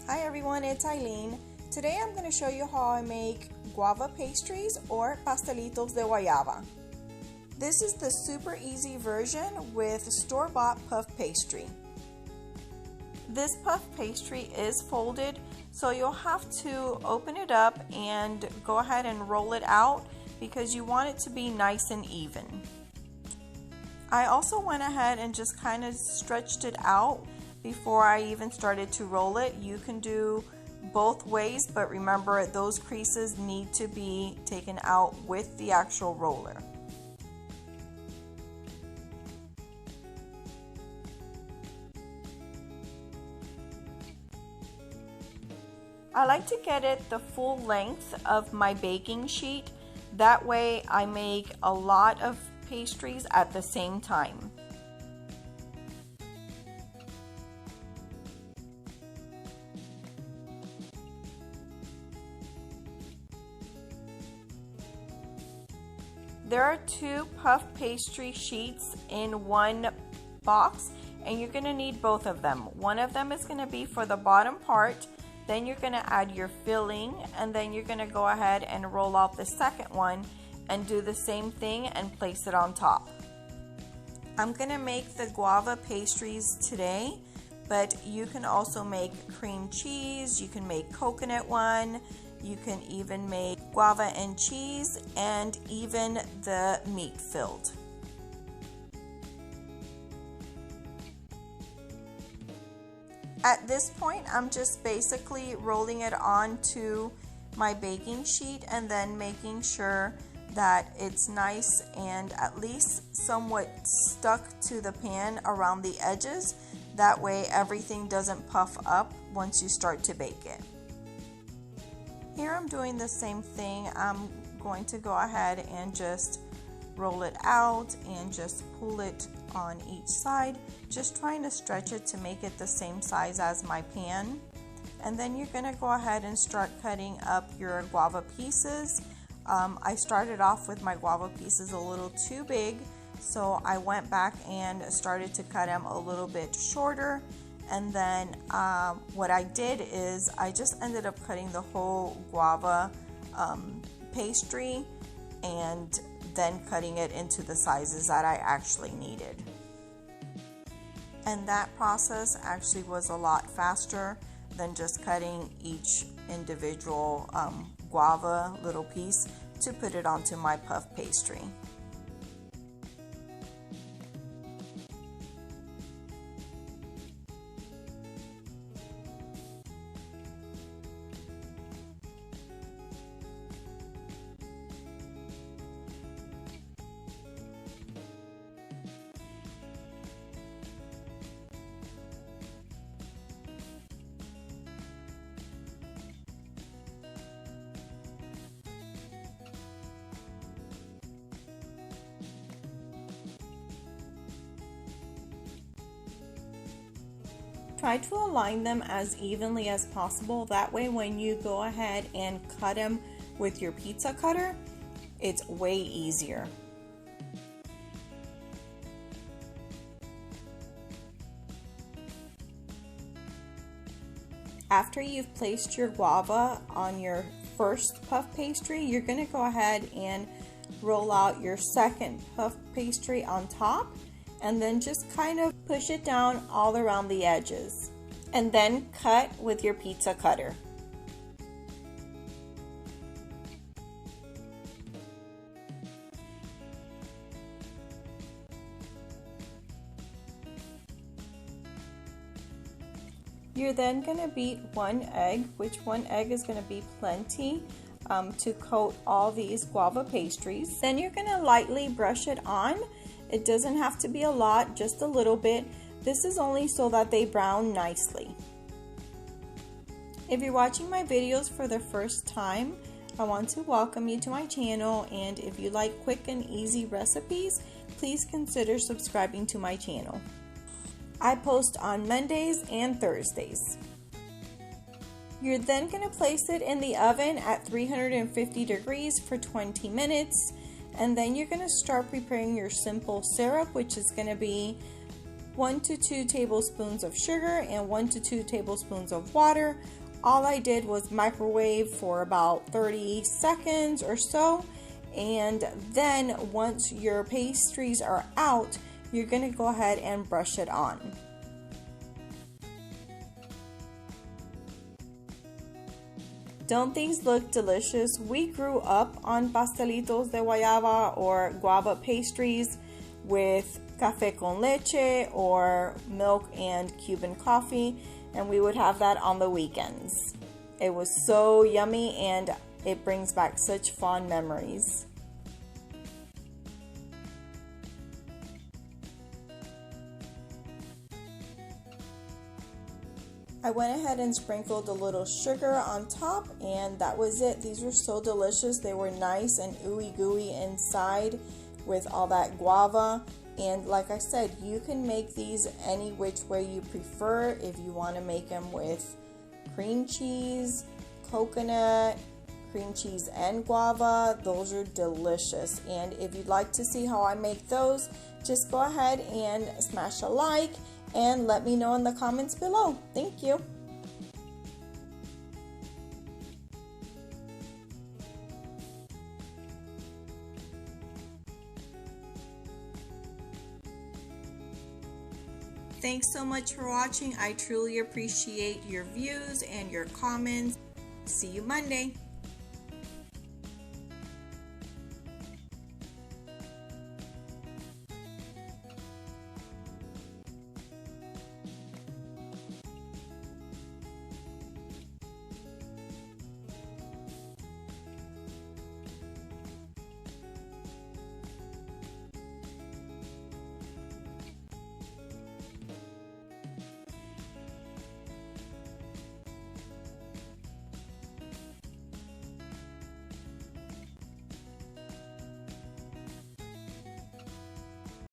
Hi everyone, it's Eileen. Today I'm going to show you how I make guava pastries or pastelitos de Guayaba. This is the super easy version with store-bought puff pastry. This puff pastry is folded, so you'll have to open it up and go ahead and roll it out because you want it to be nice and even. I also went ahead and just kind of stretched it out before I even started to roll it. You can do both ways, but remember those creases need to be taken out with the actual roller. I like to get it the full length of my baking sheet. That way I make a lot of pastries at the same time. There are two puff pastry sheets in one box, and you're going to need both of them. One of them is going to be for the bottom part, then you're going to add your filling, and then you're going to go ahead and roll out the second one and do the same thing and place it on top. I'm going to make the guava pastries today, but you can also make cream cheese, you can make coconut one, you can even make guava and cheese, and even the meat filled. At this point, I'm just basically rolling it onto my baking sheet and then making sure that it's nice and at least somewhat stuck to the pan around the edges. That way everything doesn't puff up once you start to bake it. Here I'm doing the same thing. I'm going to go ahead and just roll it out and just pull it on each side, just trying to stretch it to make it the same size as my pan. And then you're going to go ahead and start cutting up your guava pieces. I started off with my guava pieces a little too big, so I went back and started to cut them a little bit shorter. And then what I did is I just ended up cutting the whole guava pastry and then cutting it into the sizes that I actually needed. And that process actually was a lot faster than just cutting each individual guava little piece to put it onto my puff pastry. Try to align them as evenly as possible. That way when you go ahead and cut them with your pizza cutter, it's way easier. After you've placed your guava on your first puff pastry, you're going to go ahead and roll out your second puff pastry on top, and then just kind of push it down all around the edges, and then cut with your pizza cutter. You're then going to beat one egg, which one egg is going to be plenty to coat all these guava pastries. Then you're going to lightly brush it on. It doesn't have to be a lot, just a little bit. This is only so that they brown nicely. If you're watching my videos for the first time, I want to welcome you to my channel, and if you like quick and easy recipes, please consider subscribing to my channel. I post on Mondays and Thursdays. You're then going to place it in the oven at 350 degrees for 20 minutes. And then you're going to start preparing your simple syrup, which is going to be 1 to 2 tablespoons of sugar and 1 to 2 tablespoons of water. All I did was microwave for about 30 seconds or so, and then once your pastries are out, you're going to go ahead and brush it on. Don't these look delicious? We grew up on Pastelitos de Guayaba or Guava Pastries with café con leche or milk and Cuban coffee, and we would have that on the weekends. It was so yummy and it brings back such fond memories. I went ahead and sprinkled a little sugar on top, and that was it. These were so delicious. They were nice and ooey gooey inside with all that guava. And like I said, you can make these any which way you prefer. If you want to make them with cream cheese, coconut, cream cheese and guava, those are delicious. And if you'd like to see how I make those, just go ahead and smash a like and let me know in the comments below. Thank you. Thanks so much for watching. I truly appreciate your views and your comments. See you Monday.